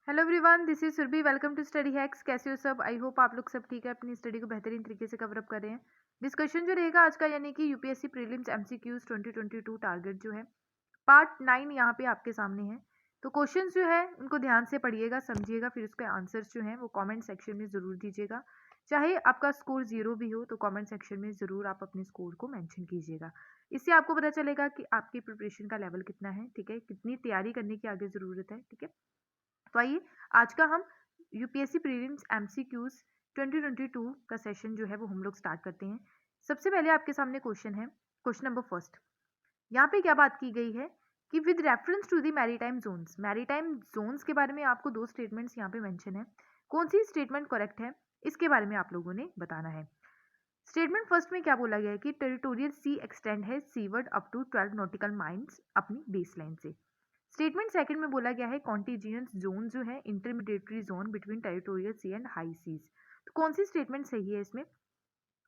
Hello everyone, this is Surabhi. Welcome to Study Hacks. कैसे हो सब? आई होप आप लोग सब ठीक है, अपनी स्टडी को बेहतरीन तरीके से कवर अप कर रहे हैं। डिस्कशन जो रहेगा आज का, यानी कि यूपीएससी प्रीलिम्स एमसीक्यूज 2022 टारगेट जो है पार्ट 9 यहाँ पे आपके सामने है। तो क्वेश्चंस जो है उनको ध्यान से पढ़िएगा, समझिएगा, फिर उसके आंसर्स जो हैं वो कमेंट सेक्शन में ज़रूर दीजिएगा। चाहे आपका स्कोर 0 भी हो तो कमेंट सेक्शन में ज़रूर आप अपने स्कोर को मेंशन कीजिएगा। इससे आपको पता चलेगा कि आपकी प्रिपरेशन का लेवल कितना है, ठीक है, कितनी तैयारी करने की आगे ज़रूरत है, ठीक है। तो आइए आज का हम यूपीएससी प्रीलिम्स एमसीक्यूज 2022 का सेशन जो है वो हम लोग स्टार्ट करते हैं। सबसे पहले आपके सामने क्वेश्चन है, क्वेश्चन नंबर फर्स्ट। यहाँ पे क्या बात की गई है कि with reference to the maritime zones के बारे में आपको दो स्टेटमेंट्स यहाँ पे मेंशन है। कौन सी स्टेटमेंट करेक्ट है, इसके बारे में आप लोगों ने बताना है। स्टेटमेंट फर्स्ट में क्या बोला गया है कि टेरिटोरियल सी एक्सटेंड है seaward up to 12 nautical miles अपनी बेस लाइन से। स्टेटमेंट सेकंड में बोला गया है कॉन्टिजियंस जोन जो है intermediary zone between territorial sea and high seas. तो कौन सी स्टेटमेंट सही है इसमें?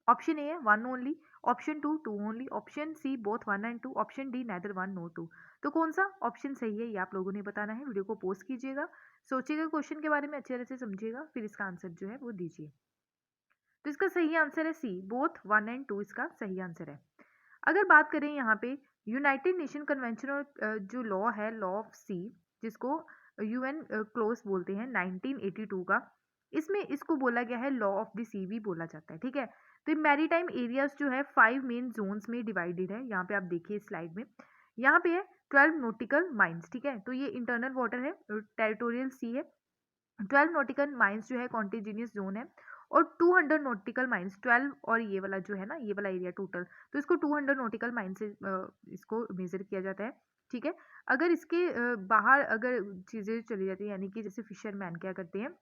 ऑप्शन ए है one only, option two only, option C both one and two, option D neither one nor two. तो कौन सा ऑप्शन सही है ये आप लोगों ने बताना है। वीडियो को पोस्ट कीजिएगा, सोचिएगा क्वेश्चन के बारे में, अच्छी तरह से समझिएगा, फिर इसका आंसर जो है वो दीजिए। तो इसका सही आंसर है सी, बोथ वन एंड टू इसका सही आंसर है। अगर बात करें यहाँ पे यूनाइटेड नेशन कन्वेंशन और जो लॉ है, लॉ ऑफ सी, जिसको यूएन क्लोज बोलते हैं 1982 का, इसमें इसको बोला गया है लॉ ऑफ द सी भी बोला जाता है, ठीक है। तो मैरीटाइम एरियाज जो है 5 मेन जोन्स में डिवाइडेड है। यहाँ पे आप देखिए स्लाइड में, यहाँ पे है 12 नॉटिकल माइल्स, ठीक है। तो ये इंटरनल वाटर है, टेरिटोरियल सी है। 12 नॉटिकल माइल्स जो है कॉन्टिजिनियस जोन है, और 200 नॉटिकल माइल्स 12 और ये वाला जो है ना, ये वाला एरिया टोटल, तो इसको 200 नॉटिकल माइल से इसको मेजर किया जाता है, ठीक है। अगर इसके बाहर अगर चीज़ें चली जाती है, यानी कि जैसे फिशरमैन क्या करते हैं,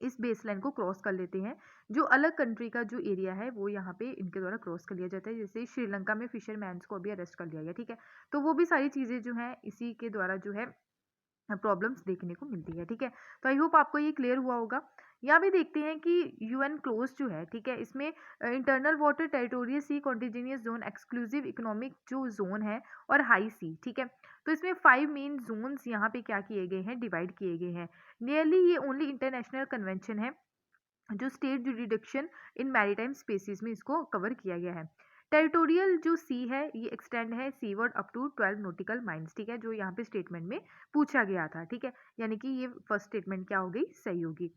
इस बेस लाइन को क्रॉस कर लेते हैं, जो अलग कंट्री का जो एरिया है वो यहाँ पे इनके द्वारा क्रॉस कर लिया जाता है। जैसे श्रीलंका में फिशरमैन्स को अभी अरेस्ट कर लिया गया, ठीक है। तो वो भी सारी चीज़ें जो हैं इसी के द्वारा जो है प्रॉब्लम्स देखने को मिलती है, ठीक है। तो आई होप आपको ये क्लियर हुआ होगा। यहाँ भी देखते हैं कि यूएन क्लोज जो है, ठीक है, इसमें internal water, territorial sea, contiguous zone, exclusive economic जो जोन है, और हाई सी, ठीक है। तो इसमें 5 मेन जोन्स यहाँ पे क्या किए गए हैं, डिवाइड किए गए हैं। नियरली ये ओनली इंटरनेशनल कन्वेंशन है जो state jurisdiction in maritime spaces में इसको कवर किया गया है। टेरिटोरियल जो सी है ये एक्सटेंड है seaward up to 12 nautical miles, ठीक है, जो यहाँ पे स्टेटमेंट में पूछा गया था, ठीक है। यानी कि ये फर्स्ट स्टेटमेंट क्या हो गई, सही होगी।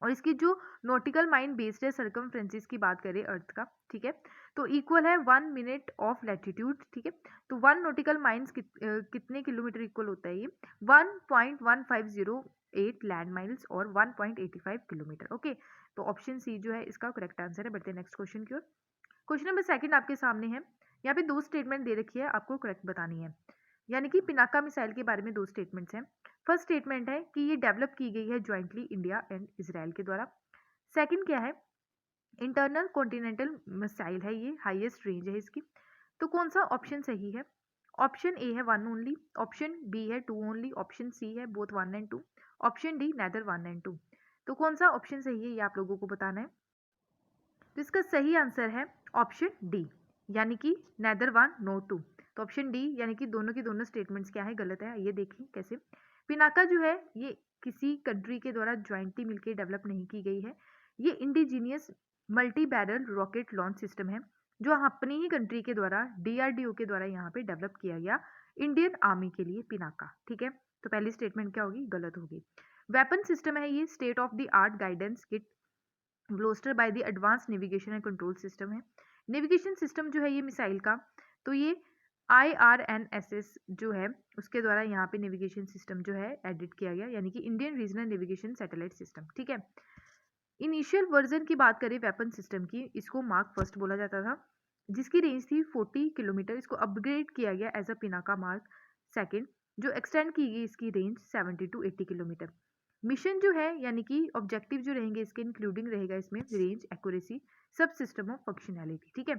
और इसकी जो नॉटिकल माइल बेस्ड है सर्कमफ्रेंसिस की बात करें अर्थ का, ठीक है, तो इक्वल है 1 मिनट ऑफ लैटिट्यूड, ठीक है। तो 1 नॉटिकल माइल्स कितने किलोमीटर इक्वल होता है ये? 1.1508 लैंड माइल्स और 1.85 किलोमीटर। ओके, तो ऑप्शन सी जो है इसका करेक्ट आंसर है। बढ़ते हैं नेक्स्ट क्वेश्चन की ओर। क्वेश्चन नंबर सेकंड आपके सामने है। यहाँ पे दो स्टेटमेंट दे रखी है, आपको करेक्ट बतानी है। यानी कि पिनाका मिसाइल के बारे में दो स्टेटमेंट्स हैं। फर्स्ट स्टेटमेंट है कि ये डेवलप की गई है ज्वाइंटली इंडिया एंड इसराइल के द्वारा। सेकंड क्या है? इंटरनल कॉन्टिनेंटल मिसाइल है ये, हाईएस्ट रेंज है इसकी। तो कौन सा ऑप्शन सही है? ऑप्शन ए है वन ओनली, ऑप्शन बी है टू ओनली, ऑप्शन सी है both one and two, option D neither one and two. तो कौन सा ऑप्शन सही है ये आप लोगों को बताना है। तो इसका सही आंसर है ऑप्शन डी, यानी कि नेदर वन नो टू। तो ऑप्शन डी यानी कि दोनों की दोनों स्टेटमेंट्स क्या है, गलत है। ये देखिए कैसे। पिनाका जो है ये किसी कंट्री के द्वारा ज्वाइंटली मिलकर डेवलप नहीं की गई है। ये indigenous multi barrel rocket launch system है, जो अपनी ही कंट्री के द्वारा डीआरडीओ के द्वारा यहाँ पे डेवलप किया गया इंडियन आर्मी के लिए पिनाका, ठीक है। तो पहली स्टेटमेंट क्या होगी, गलत होगी। वेपन सिस्टम है ये, state of the art guidance kit bolster by the advance navigation and control system है। नेविगेशन सिस्टम जो है ये मिसाइल का, तो ये IRNSS जो है उसके द्वारा यहाँ पे नेविगेशन सिस्टम जो है एडिट किया गया, यानी कि Indian regional navigation satellite system, ठीक है। इनिशियल वर्जन की बात करें वेपन सिस्टम की, इसको मार्क फर्स्ट बोला जाता था, जिसकी रेंज थी 40 किलोमीटर। इसको अपग्रेड किया गया as a Pinaka mark second, जो एक्सटेंड की गई इसकी रेंज 70 टू 80 किलोमीटर। मिशन जो है यानी कि ऑब्जेक्टिव जो रहेंगे इसके, इंक्लूडिंग रहेगा इसमें रेंज, एक्यूरेसी, सब सिस्टम ऑफ फंक्शनैलिटी, ठीक है।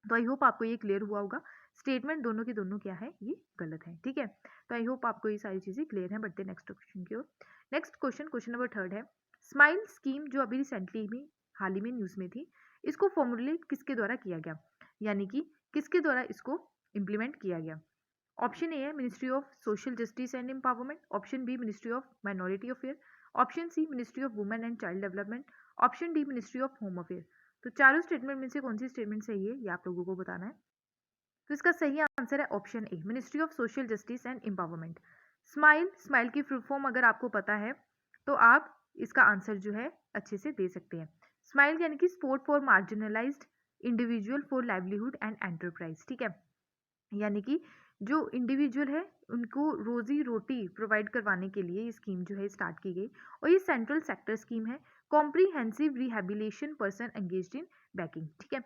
तो आई होप आपको ये क्लियर हुआ होगा। स्टेटमेंट दोनों की दोनों क्या है, ये गलत है, ठीक है। तो आई होप आपको ये सारी चीजें क्लियर है। बढ़ते नेक्स्ट क्वेश्चन की ओर। Next question, question number third है। स्माइल स्कीम जो अभी रिसेंटली में हाल ही में न्यूज में थी, इसको फॉर्मुलेट किसके द्वारा किया गया, यानी कि किसके द्वारा इसको इम्प्लीमेंट किया गया। ऑप्शन ए है ministry of social justice and empowerment, option B ministry of minority affair, option C ministry of women and child development, option D ministry of home affair. तो चारों स्टेटमेंट में से कौन सी स्टेटमेंट सही है ये आप लोगों को बताना है। तो इसका सही आंसर है option A ministry of social justice and empowerment. Smile की फुल फॉर्म अगर आपको पता है तो आप इसका आंसर जो है अच्छे से दे सकते हैं। स्माइल यानी कि support for marginalised individual for livelihood and enterprise, ठीक है। यानी कि जो इंडिविजुअल है उनको रोजी रोटी प्रोवाइड करवाने के लिए ये स्कीम जो है स्टार्ट की गई और ये सेंट्रल सेक्टर स्कीम है। Comprehensive rehabilitation person engaged in banking, ठीक है।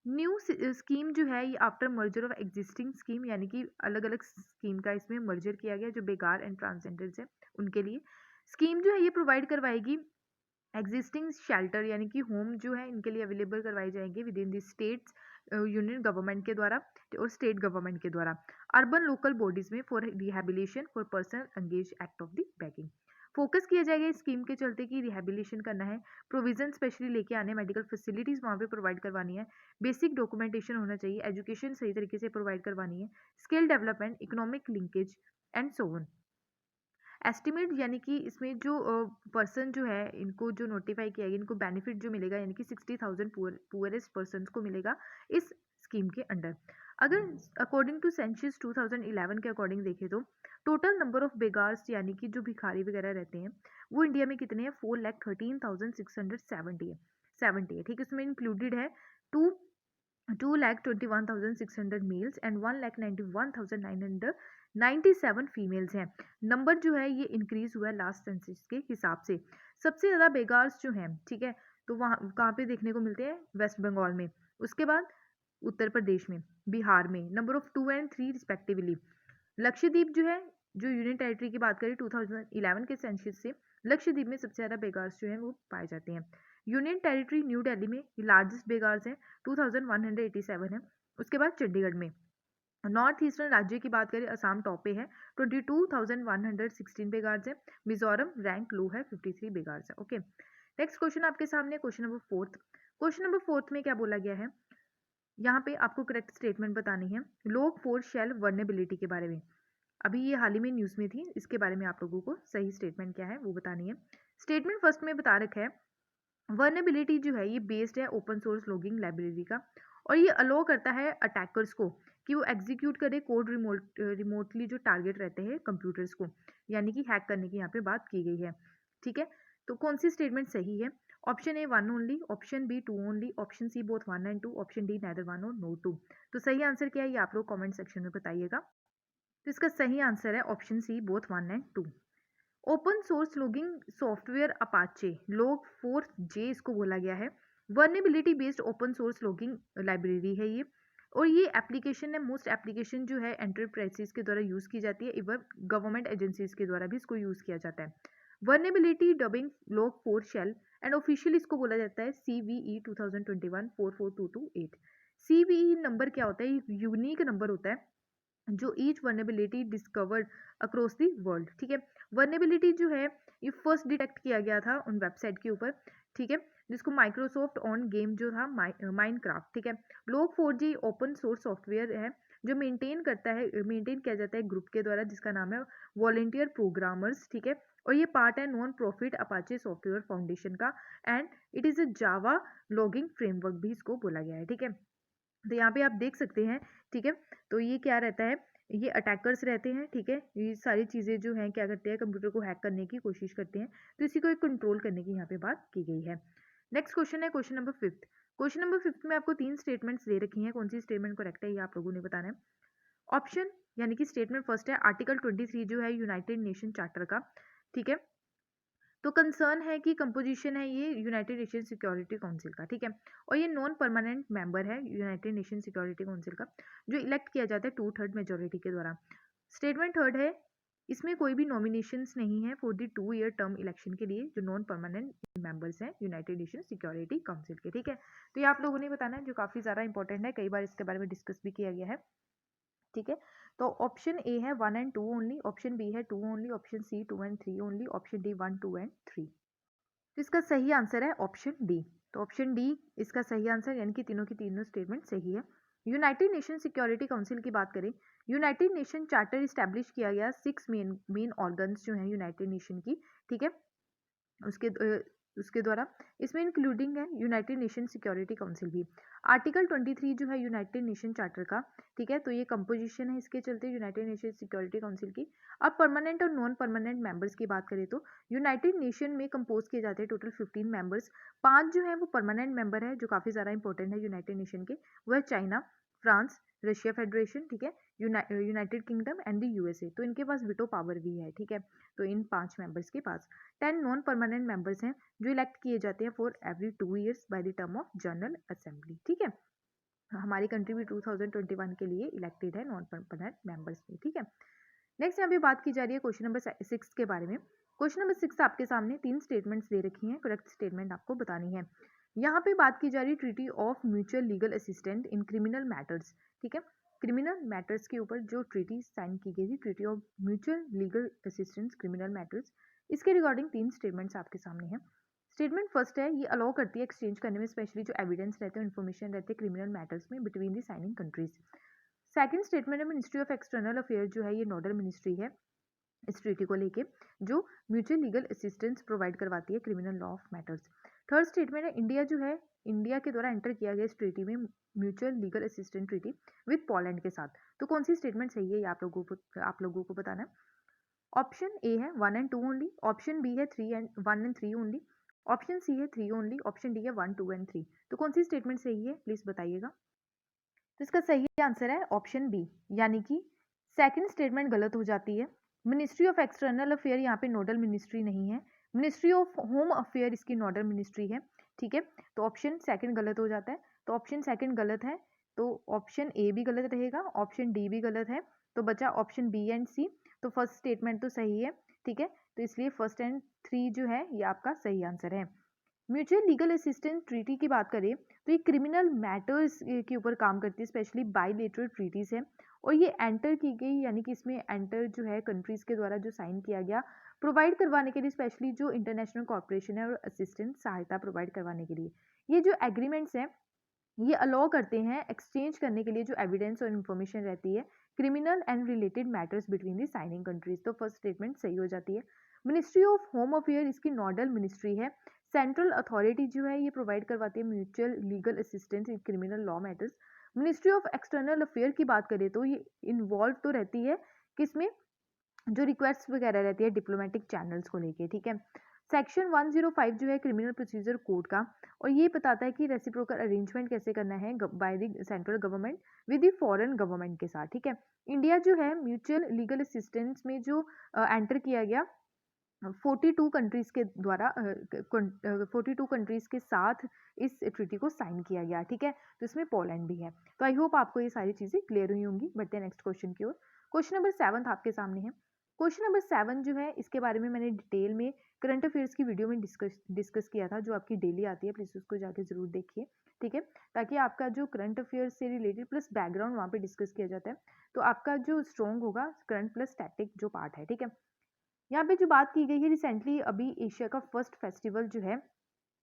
न्यू स्कीम जो है ये after merger of existing scheme, यानी कि अलग अलग स्कीम का इसमें मर्जर किया गया जो बेकार एंड ट्रांसजेंडर्स है उनके लिए। स्कीम जो है ये प्रोवाइड करवाएगी एग्जिस्टिंग शेल्टर यानी कि होम जो है इनके लिए अवेलेबल करवाई जाएंगे with in the states union government के द्वारा और स्टेट गवर्नमेंट के द्वारा अर्बन लोकल बॉडीज में for rehabilitation for person engage act of the banking. Focus किया जाएगा इस स्कीम के चलते कि रिहेबिलिटेशन करना है, प्रोविजन स्पेशली लेके आने, मेडिकल फैसिलिटीज वहाँ पे प्रोवाइड करवानी है, बेसिक डॉक्यूमेंटेशन होना चाहिए, एजुकेशन सही तरीके से प्रोवाइड करवानी है, skill development, economic linkage and so on. Estimate यानी कि इसमें जो पर्सन जो है इनको जो नोटिफाई किया गया इनको बेनिफिट जो मिलेगा यानी कि 60,000 पुअरेस्ट पर्सन को मिलेगा इस स्कीम के अंडर। अगर अकॉर्डिंग टू सेंसस 2011 के अकॉर्डिंग देखें तो टोटल नंबर ऑफ बेगार्स यानी कि जो भिखारी वगैरह रहते हैं वो इंडिया में कितने हैं 4,13,670 है 70 है, ठीक है। इसमें इंक्लूडेड है टू 2,21,600 मेल्स एंड 1,91,997 फीमेल्स हैं। नंबर जो है ये इंक्रीज हुआ है लास्ट सेंसस के हिसाब से। सबसे ज़्यादा बेगार्स जो हैं, ठीक है, तो वहाँ कहाँ पे देखने को मिलते हैं वेस्ट बंगाल में, उसके बाद उत्तर प्रदेश में, बिहार में, number of 2 and 3 respectively. Lakshadweep जो है जो यूनियन टेरिटरी की बात करें 2011 के सेंसस से लक्षद्वीप में सबसे ज़्यादा बेगार्स जो हैं वो पाए जाते हैं। यूनियन टेरिटरी न्यू दिल्ली में लार्जेस्ट बेगार्स हैं 2187 है। उसके बाद चंडीगढ़ में। नॉर्थ ईस्टर्न राज्य की बात करें असम टॉप पे है 22,116 बेगार्स है। मिजोरम रैंक लो है 53 बेगार्स है। ओके, नेक्स्ट क्वेश्चन आपके सामने question number fourth. Question number fourth में क्या बोला गया है, यहाँ पे आपको करेक्ट स्टेटमेंट बतानी है लोग फोर शेल वर्नेबिलिटी के बारे में। अभी ये हाल ही में न्यूज़ में थी, इसके बारे में आप लोगों को सही स्टेटमेंट क्या है वो बतानी है। स्टेटमेंट फर्स्ट में बता रखा है वर्नेबिलिटी जो है ये बेस्ड है ओपन सोर्स लॉगिंग लाइब्रेरी का और ये अलो करता है अटैकर्स को कि वो एग्जीक्यूट करे कोड रिमोटली जो टारगेट रहते हैं कंप्यूटर्स को, यानी कि हैक करने की यहाँ पे बात की गई है, ठीक है। तो कौन सी स्टेटमेंट सही है? Option A 1 only, option B 2 only, option C both 1 and 2, option D neither 1 और नो 2। तो सही आंसर क्या है ये आप लोग कमेंट सेक्शन में बताइएगा। तो इसका सही आंसर है option C both 1 and 2। Open source logging software Apache log 4J इसको बोला गया है। Vulnerability based open source logging library है ये और ये एप्लीकेशन है, मोस्ट एप्लीकेशन जो है एंटरप्राइजेस के द्वारा यूज़ की जाती है, इवन गवर्नमेंट एजेंसीज के द्वारा भी इसको यूज़ किया जाता है। Vulnerability dubbing log 4 shell and official इसको बोला जाता है CVE 2021 44228। CVE नंबर क्या होता है? यूनिक नंबर होता है जो each vulnerability discovered across the world, ठीक है। वर्नेबिलिटी जो है ये फर्स्ट डिटेक्ट किया गया था उन वेबसाइट के ऊपर, ठीक है, जिसको माइक्रोसॉफ्ट ऑन गेम जो था माइनक्राफ्ट, ठीक है। लोग 4G ओपन सोर्स सॉफ्टवेयर है जो मेंटेन किया जाता है ग्रुप के द्वारा जिसका नाम है वॉलेंटियर प्रोग्रामर्स, ठीक है। और ये पार्ट है non profit Apache software foundation का and it is a Java logging framework भी इसको बोला गया है, ठीक है। तो यहाँ पे आप देख सकते हैं, ठीक है। तो ये क्या रहता है, ये अटैकर्स रहते हैं, ठीक है। ये सारी चीज़ें जो हैं क्या करते हैं कंप्यूटर को हैक करने की कोशिश करते हैं, तो इसी को एक कंट्रोल करने की यहाँ पे बात की गई है। नेक्स्ट क्वेश्चन है question number fifth. Question number fifth में आपको 3 स्टेटमेंट्स दे रखी हैं, कौन सी स्टेटमेंट करेक्ट है ये आप लोगों ने बताना है। ऑप्शन यानी कि स्टेटमेंट फर्स्ट है आर्टिकल 23 जो है यूनाइटेड नेशन चार्टर का, ठीक है। तो कंसर्न है कि कंपोजिशन है ये यूनाइटेड नेशन सिक्योरिटी काउंसिल का, ठीक है। और ये नॉन परमानेंट मेंबर है यूनाइटेड नेशन सिक्योरिटी काउंसिल का जो इलेक्ट किया जाता है 2/3 मेजोरिटी के द्वारा। स्टेटमेंट थर्ड है इसमें कोई भी नॉमिनेशंस नहीं है for the 2 year term election के लिए जो नॉन परमानेंट मेंबर्स हैं यूनाइटेड नेशन सिक्योरिटी काउंसिल के, ठीक है। तो ये आप लोगों ने बताना है जो काफ़ी ज़्यादा इंपॉर्टेंट है, कई बार इसके बारे में डिस्कस भी किया गया है, ठीक है। तो ऑप्शन ए है 1 एंड 2 ओनली, ऑप्शन बी है 2 only, option C 2 and 3 only, option D 1 2 and 3। तो इसका सही आंसर है ऑप्शन डी। तो ऑप्शन डी इसका सही आंसर यानी कि तीनों की तीनों स्टेटमेंट सही है। यूनाइटेड नेशन सिक्योरिटी काउंसिल की बात करें, यूनाइटेड नेशन चार्टर इस्टेब्लिश किया गया 6 मेन ऑर्गन्स जो हैं यूनाइटेड नेशन की, ठीक है, उसके द्वारा, इसमें इंक्लूडिंग है यूनाइटेड नेशन सिक्योरिटी काउंसिल भी। आर्टिकल 23 जो है यूनाइटेड नेशन चार्टर का, ठीक है, तो ये कंपोजिशन है इसके चलते यूनाइटेड नेशन सिक्योरिटी काउंसिल की। अब परमानेंट और नॉन परमानेंट मेंबर्स की बात करें तो यूनाइटेड नेशन में कंपोज किए जाते हैं टोटल 15 मेंबर्स। 5 जो है वो परमानेंट मेंबर है जो काफ़ी ज़्यादा इंपॉर्टेंट है यूनाइटेड नेशन के, वो है चाइना, फ्रांस, रशिया फेडरेशन, ठीक है, United kingdom and the USA. तो इनके पास वीटो पावर भी है, ठीक है, तो इन 5 मेंबर्स के पास 10 नॉन परमानेंट मेंबर्स हैं जो इलेक्ट किए जाते हैं for every 2 years by the term of general assembly, ठीक है। हमारी कंट्री भी 2021 के लिए इलेक्टेड है नॉन परमानेंट मेंबर्स में, ठीक है। नेक्स्ट यहाँ पे बात की जा रही है क्वेश्चन नंबर 6 के बारे में। क्वेश्चन नंबर 6 आपके सामने 3 स्टेटमेंट्स दे रखी हैं, करेक्ट स्टेटमेंट आपको बतानी है। यहाँ पे बात की जा रही है treaty of mutual legal assistant in criminal matters, ठीक है, क्रिमिनल मैटर्स के ऊपर जो ट्रीटी साइन की गई थी, treaty of mutual legal assistance criminal matters, इसके रिगार्डिंग 3 स्टेटमेंट्स आपके सामने हैं। स्टेटमेंट फर्स्ट है, ये अलाउ करती है एक्सचेंज करने में स्पेशली जो एविडेंस रहते हैं, इन्फॉर्मेशन रहते हैं क्रिमिनल मैटर्स में between the signing countries. Second statement है मिनिस्ट्री ऑफ एक्सटर्नल अफेयर जो है ये नोडल मिनिस्ट्री है इस ट्रीटी को लेके, जो म्यूचुअल लीगल असिस्टेंस प्रोवाइड करवाती है criminal law of matters. Third statement है इंडिया जो है, इंडिया के द्वारा एंटर किया गया इस ट्रीटी में mutual legal assistance treaty with Poland के साथ। तो कौन सी स्टेटमेंट सही है ये आप लोगों को बताना है। ऑप्शन ए है 1 एंड 2 ओनली, ऑप्शन बी है 1 एंड 3 ओनली, ऑप्शन सी है 3 ओनली, ऑप्शन डी है 1, 2 एंड 3। तो कौन सी स्टेटमेंट सही है प्लीज बताइएगा। तो इसका सही आंसर है ऑप्शन बी, यानी कि सेकंड स्टेटमेंट गलत हो जाती है। मिनिस्ट्री ऑफ एक्सटर्नल अफेयर यहाँ पे नोडल मिनिस्ट्री नहीं है, मिनिस्ट्री ऑफ होम अफेयर इसकी नोडल मिनिस्ट्री है, ठीक है, तो ऑप्शन सेकंड गलत हो जाता है। तो ऑप्शन सेकंड गलत है, तो ऑप्शन ए भी गलत रहेगा, ऑप्शन डी भी गलत है, तो बचा ऑप्शन बी एंड सी। तो फर्स्ट स्टेटमेंट तो सही है, ठीक है, तो इसलिए फर्स्ट एंड 3 जो है ये आपका सही आंसर है। म्यूचुअल लीगल असिस्टेंस ट्रीटी की बात करें तो ये क्रिमिनल मैटर्स के ऊपर काम करती है, स्पेशली बायलेटरल ट्रीटीज है, और ये एंटर की गई, यानी कि इसमें एंटर जो है कंट्रीज के द्वारा जो साइन किया गया प्रोवाइड करवाने के लिए, स्पेशली जो इंटरनेशनल कॉर्पोरेशन है और असिस्टेंस सहायता प्रोवाइड करवाने के लिए। ये जो एग्रीमेंट्स हैं ये अलाउ करते हैं एक्सचेंज करने के लिए जो एविडेंस और इन्फॉर्मेशन रहती है criminal and related matters between the signing countries. तो फर्स्ट स्टेटमेंट सही हो जाती है। मिनिस्ट्री ऑफ होम अफेयर इसकी नोडल मिनिस्ट्री है, सेंट्रल अथॉरिटी जो है ये प्रोवाइड करवाती है mutual legal assistance in criminal law matters. Ministry of external affair की बात करें तो ये इन्वॉल्व तो रहती है किसमें, जो रिक्वेस्ट वगैरह रहती है डिप्लोमेटिक चैनल्स को लेके, ठीक है। सेक्शन 105 जो है क्रिमिनल प्रोसीजर कोड का, और ये बताता है कि रेसिप्रोकल अरेंजमेंट कैसे करना है by the central government with the foreign government के साथ, ठीक है। इंडिया जो है म्यूचुअल लीगल असिस्टेंस में जो एंटर किया गया 42 कंट्रीज के द्वारा 42 कंट्रीज के साथ इस ट्रीटी को साइन किया गया, ठीक है, तो इसमें पोलैंड भी है। तो आई होप आपको ये सारी चीज़ें क्लियर हुई होंगी। बढ़ते हैं नेक्स्ट क्वेश्चन की ओर। क्वेश्चन नंबर 7 आपके सामने है। क्वेश्चन नंबर 7 जो है इसके बारे में मैंने डिटेल में करंट अफेयर्स की वीडियो में डिस्कस किया था, जो आपकी डेली आती है, प्लीज़ उसको जाके ज़रूर देखिए, ठीक है, ताकि आपका जो करंट अफेयर्स से रिलेटेड प्लस बैकग्राउंड वहाँ पे डिस्कस किया जाता है, तो आपका जो स्ट्रॉन्ग होगा करंट प्लस स्टैटिक जो पार्ट है, ठीक है। यहाँ पे जो बात की गई है रिसेंटली अभी एशिया का फर्स्ट फेस्टिवल जो है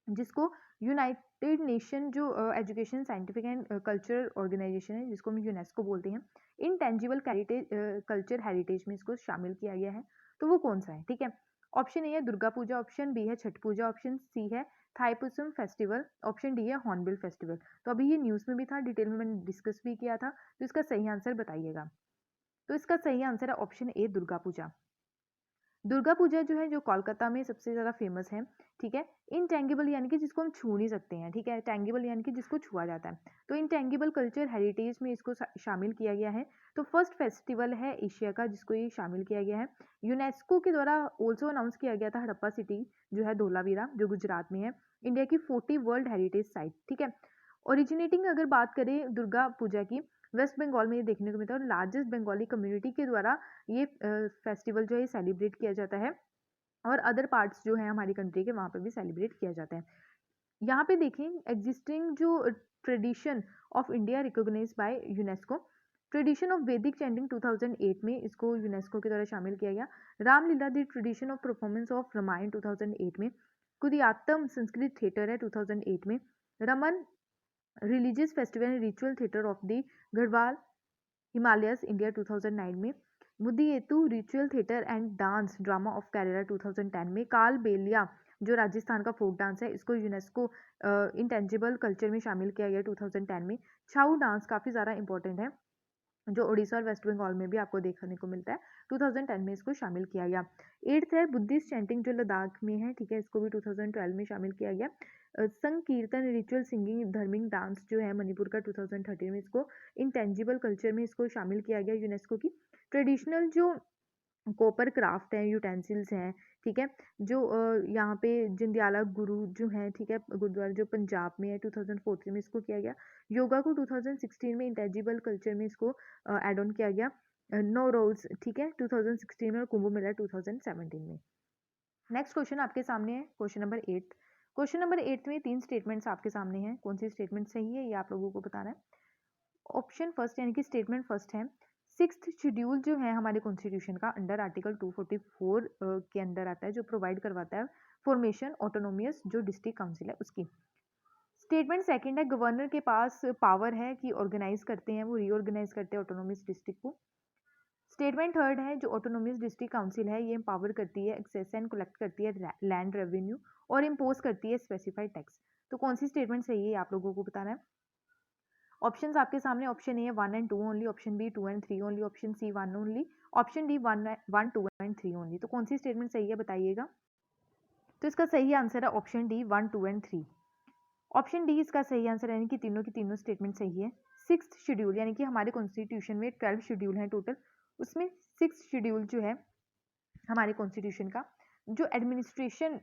जिसको यूनाइटेड नेशन जो education scientific and cultural organisation है जिसको हम यूनेस्को बोलते हैं, इनटेंजिबल कल्चर हेरिटेज में इसको शामिल किया गया है, तो वो कौन सा है, ठीक है। ऑप्शन ए है दुर्गा पूजा, ऑप्शन बी है छठ पूजा, ऑप्शन सी है थाईपुसम फेस्टिवल, ऑप्शन डी है हॉर्नबिल फेस्टिवल। तो अभी ये न्यूज़ में भी था, डिटेल में मैंने डिस्कस भी किया था, तो इसका सही आंसर बताइएगा। तो इसका सही आंसर है ऑप्शन ए दुर्गा पूजा। दुर्गा पूजा जो है जो कोलकाता में सबसे ज़्यादा फेमस है, ठीक है। इनटेंगिबल यानी कि जिसको हम छू नहीं सकते हैं, ठीक है, टेंगिबल यानी कि जिसको छुआ जाता है, तो इनटेंगिबल कल्चर हेरिटेज में इसको शामिल किया गया है। तो फर्स्ट फेस्टिवल है एशिया का जिसको ये शामिल किया गया है। यूनेस्को के द्वारा ऑल्सो अनाउंस किया गया था हड़प्पा सिटी जो है धोलावीरा जो गुजरात में है, इंडिया की 40 वर्ल्ड हेरिटेज साइट, ठीक है। ओरिजिनेटिंग अगर बात करें दुर्गा पूजा की, वेस्ट बंगाल में ये देखने को मिलता है और लार्जेस्ट बंगाली कम्युनिटी के द्वारा ये फेस्टिवल जो है सेलिब्रेट किया जाता है, और अदर पार्ट्स जो है हमारी कंट्री के वहाँ पे भी सेलिब्रेट किया जाता है। यहाँ पे देखें एग्जिस्टिंग जो tradition of India recognised by UNESCO, tradition of Vedic chanting 2008 में इसको यूनेस्को के द्वारा शामिल किया गया। Ramlila the tradition of performance of Ramayana 2008 में, कुदियात्तम संस्कृत थिएटर है 2008 में, Ramman religious festival and ritual theatre of the Garhwal Himalayas India 2009 में, Mudiyettu ritual theatre and dance drama of Kerala 2010 में, काल बेलिया जो राजस्थान का फोक डांस है इसको यूनेस्को इंटेंजिबल कल्चर में शामिल किया गया 2010 में। छाऊ डांस काफ़ी ज़्यादा इंपॉर्टेंट है जो उड़ीसा और वेस्ट बंगाल में भी आपको देखने को मिलता है, 2010 में इसको शामिल किया गया। 8th है बुद्धिस्ट चैंटिंग जो लद्दाख में है, ठीक है, इसको भी 2012 में शामिल किया गया। संकीर्तन रिचुअल सिंगिंग धर्मिंग डांस जो है मणिपुर का 2013 में, इसको इंटेंजिबल कल्चर में इसको शामिल किया गया यूनेस्को की। ट्रेडिशनल जो कॉपर क्राफ्ट हैं, यूटेंसिल्स हैं, ठीक है, जो यहाँ पे जंडियाला गुरु जो हैं, ठीक है, गुरुद्वारा जो पंजाब में है, 2014 में इसको किया गया। योगा को 2016 में इंटेंजिबल कल्चर में इसको ऐड ऑन किया गया। नो रोल्स, ठीक है, 2016 में, और कुंभ मेला 2017 में। नेक्स्ट क्वेश्चन आपके सामने है, क्वेश्चन नंबर 8। क्वेश्चन नंबर 8 में 3 स्टेटमेंट्स आपके सामने हैं, कौन सी स्टेटमेंट सही है ये आप लोगों को बताना है। ऑप्शन फर्स्ट यानी कि स्टेटमेंट फर्स्ट है, सिक्स्थ शेड्यूल जो है हमारे कॉन्स्टिट्यूशन का अंडर आर्टिकल 244 के अंडर आता है, जो प्रोवाइड करवाता है फॉर्मेशन ऑटोनोमियस जो डिस्ट्रिक्ट काउंसिल है उसकी। स्टेटमेंट सेकंड है, गवर्नर के पास पावर है कि ऑर्गेनाइज करते हैं, वो रीऑर्गेनाइज करते हैं ऑटोनोमियस डिस्ट्रिक्ट को। स्टेटमेंट थर्ड है, जो ऑटोनोमियस डिस्ट्रिक्ट काउंसिल है ये एम्पावर करती है, एक्सेस एंड कलेक्ट करती है लैंड रेवेन्यू और इम्पोज करती है स्पेसिफाइड टैक्स। तो कौन सी स्टेटमेंट सही है आप लोगों को बताना है। ऑप्शंस आपके सामने, option A 1 and 2 only, option B 2 and 3 only, option C 1 only, option D 1 2 and 3 only. तो कौन सी स्टेटमेंट सही है बताइएगा। तो इसका सही आंसर है option D 1 2 and 3। Option D इसका सही आंसर यानी कि तीनों की तीनों स्टेटमेंट सही है। सिक्स्थ शेड्यूल यानी कि हमारे कॉन्स्टिट्यूशन में 12 शेड्यूल हैं टोटल, उसमें सिक्स्थ शेड्यूल जो है हमारे कॉन्स्टिट्यूशन का, जो एडमिनिस्ट्रेशन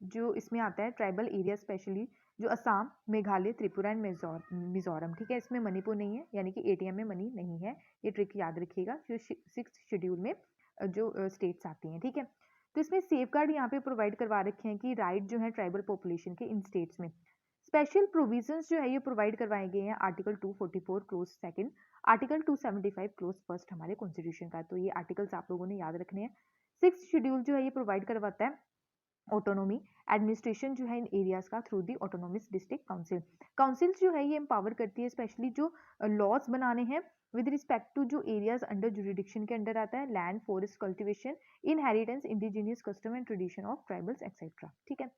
जो इसमें आता है ट्राइबल एरिया स्पेशली जो असम, मेघालय, त्रिपुरा एंड मिजोरम, ठीक है, इसमें मणिपुर नहीं है यानी कि एटीएम में मनी नहीं है, ये ट्रिक याद रखिएगा जो सिक्स्थ शेड्यूल में जो स्टेट्स आती हैं, ठीक है। तो इसमें सेफ गार्ड यहाँ पे प्रोवाइड करवा रखे हैं कि राइट जो है ट्राइबल पॉपुलेशन के इन स्टेट्स में। स्पेशल प्रोविजंस जो है ये प्रोवाइड करवाए गए हैं article 244 close second, article 275 close first हमारे कॉन्स्टिट्यूशन का, तो ये आर्टिकल्स आप लोगों ने याद रखने हैं। सिक्स्थ शेड्यूल जो है ये प्रोवाइड करवाता है ऑटोनॉमी एडमिनिस्ट्रेशन जो है इन एरियाज का through the autonomous district council. Council जो है ये एम्पावर करती है स्पेशली जो लॉज बनाने हैं विद रिस्पेक्ट टू जो एरियाज अंडर जुरिडिक्शन के अंडर आता है, land, forest, cultivation, inheritance, indigenous custom and tradition of tribals etcetera, ठीक है।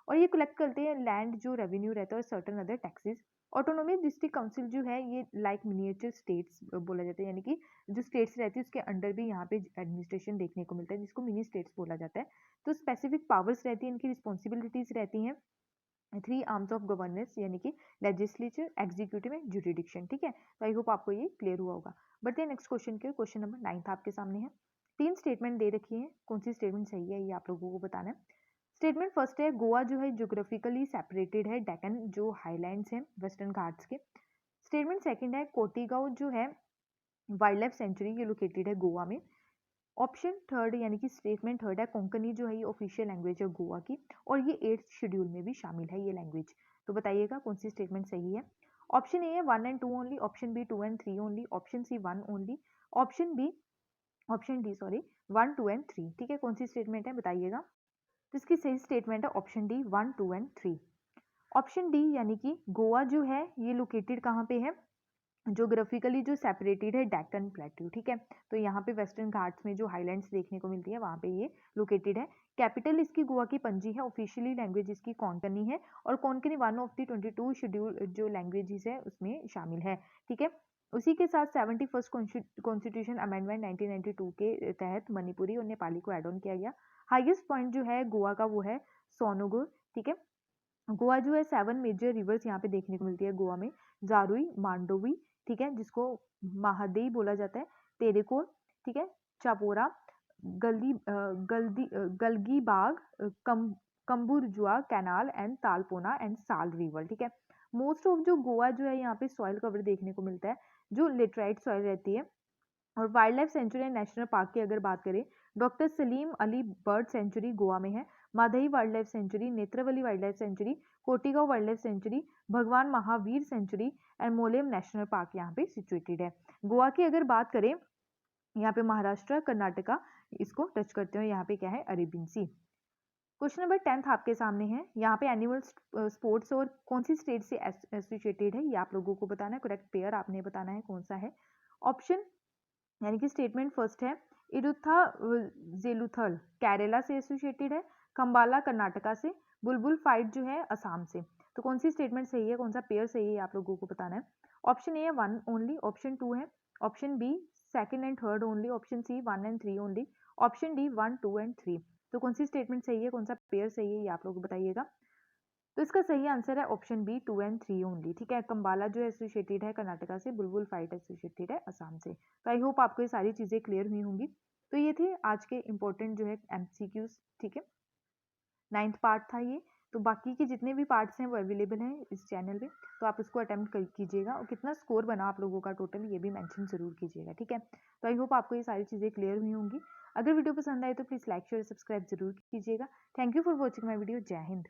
और ये कलेक्ट करते हैं लैंड जो रेवेन्यू रहता है और certain other taxes. Autonomy district council जो है ये लाइक मिनिएचर स्टेट्स बोला जाता है, यानी कि जो स्टेट्स रहती है उसके अंडर भी यहाँ पे एडमिनिस्ट्रेशन देखने को मिलता है, जिसको मिनी स्टेट्स बोला जाता है। तो स्पेसिफिक पावर्स रहती हैं, इनकी रिस्पॉन्सिबिलिटीज रहती हैं, 3 आर्म्स ऑफ गवर्नेंस यानी कि लेजिस्लेचर, एग्जीक्यूटिव एंड जुरिडिक्शन, ठीक है। तो आई होप आपको ये क्लियर हुआ होगा। बढ़ते हैं नेक्स्ट क्वेश्चन के, क्वेश्चन नंबर 9 आपके सामने है। 3 स्टेटमेंट दे रखी है, कौन सी स्टेटमेंट सही है ये आप लोगों को बताना है। स्टेटमेंट फर्स्ट है, गोवा जो है ज्योग्राफिकली सेपरेटेड है डेक्कन जो हाईलैंड्स हैं वेस्टर्न घाट्स के। स्टेटमेंट सेकंड है, कोटिगांव जो है वाइल्ड लाइफ सेंचुरी ये लोकेटेड है गोवा में। ऑप्शन थर्ड यानी कि स्टेटमेंट थर्ड है, कोंकणी जो है ये ऑफिशियल लैंग्वेज है गोवा की और ये 8th शेड्यूल में भी शामिल है ये लैंग्वेज। तो बताइएगा कौन सी स्टेटमेंट सही है। ऑप्शन ए है 1 and 2 only, option B 2 and 3 only, option C 1 only, option D sorry 1 2 and 3, ठीक है। कौन सी स्टेटमेंट है बताइएगा। तो इसकी सही स्टेटमेंट है option D 1 2 and 3। Option D यानी कि गोवा जो है ये लोकेटेड कहाँ पे है, ज्योग्राफिकली जो सेपरेटेड है डेक्कन प्लेट्यू, ठीक है। तो यहाँ पे वेस्टर्न घाट्स में जो हाईलैंड्स देखने को मिलती है वहाँ पे ये लोकेटेड है। कैपिटल इसकी गोवा की पणजी है, ऑफिशियली लैंग्वेज इसकी कोंकणी है और कोंकणी 1 ऑफ द 22 शेड्यूल जो लैंग्वेजेस है उसमें शामिल है, ठीक है। उसी के साथ 71st कॉन्स्टिट्यूशन अमेंडमेंट 1992 के तहत मणिपुरी और नेपाली को एड ऑन किया गया। हाईएस्ट पॉइंट जो है गोवा का वो है सोनोगुर, ठीक है। गोवा जो है 7 मेजर रिवर्स यहाँ पे देखने को मिलती है गोवा में, जारुई, मांडोवी, ठीक है, जिसको महादेई बोला जाता है, तेरेकोल, ठीक है, चापोरा, गलगी बाग, कम्बुरजुआ कैनाल एंड तालपोना एंड साल रिवर, ठीक है। मोस्ट ऑफ जो गोवा जो है यहाँ पे सॉइल कवर देखने को मिलता है जो लेटराइट सॉइल रहती है। और wildlife sanctuary and national park की अगर बात करें, doctor Salim Ali bird sanctuary Goa में है, Madei wildlife sanctuary, Netravali wildlife sanctuary, Kotigao wildlife sanctuary, Bhagwan Mahavir sanctuary and Mollem national park यहाँ पे सिचुएटेड है। गोवा की अगर बात करें, यहाँ पे महाराष्ट्र, कर्नाटका इसको टच करते हैं, यहाँ पे क्या है अरेबियन सी। क्वेश्चन नंबर 10 आपके सामने है, यहाँ पे एनिमल स्पोर्ट्स और कौन सी स्टेट से एसोसिएटेड है ये आप लोगों को बताना है, करेक्ट पेयर आपने बताना है कौन सा है। ऑप्शन यानी कि स्टेटमेंट फर्स्ट है इरुथा जेलुथल केरला से एसोसिएटेड है, खम्बाला कर्नाटका से, बुलबुल फाइट जो है असम से। तो कौन सी स्टेटमेंट सही है, कौन सा पेयर सही है, आप लोगों को बताना है। ऑप्शन ए है 1 ओनली, ऑप्शन 2 है, option B second and third only, option C 1 and 3 only, option D 1 2 and 3। तो कौन सी स्टेटमेंट सही है, कौन सा पेयर सही है, ये आप लोग बताइएगा। तो इसका सही आंसर है ऑप्शन बी 2 एंड 3 ओनली। ठीक है, कंबाला जो एसोसिएटेड है कर्नाटका से, बुलबुल फाइट एसोसिएटेड है असम से। तो आई होप आपको ये सारी चीज़ें क्लियर हुई होंगी। तो ये थे आज के इंपॉर्टेंट जो है एमसीक्यूज। ठीक है, 9th पार्ट था ये। तो बाकी के जितने भी पार्ट्स हैं वो अवेलेबल हैं इस चैनल पे, तो आप उसको अटेम्प्ट कीजिएगा और कितना स्कोर बना आप लोगों का टोटल ये भी मेंशन जरूर कीजिएगा। ठीक है, तो आई होप आपको ये सारी चीज़ें क्लियर हुई होंगी। अगर वीडियो पसंद आए तो प्लीज़ लाइक शेयर सब्सक्राइब जरूर कीजिएगा। Thank you for watching my video. जय हिंद।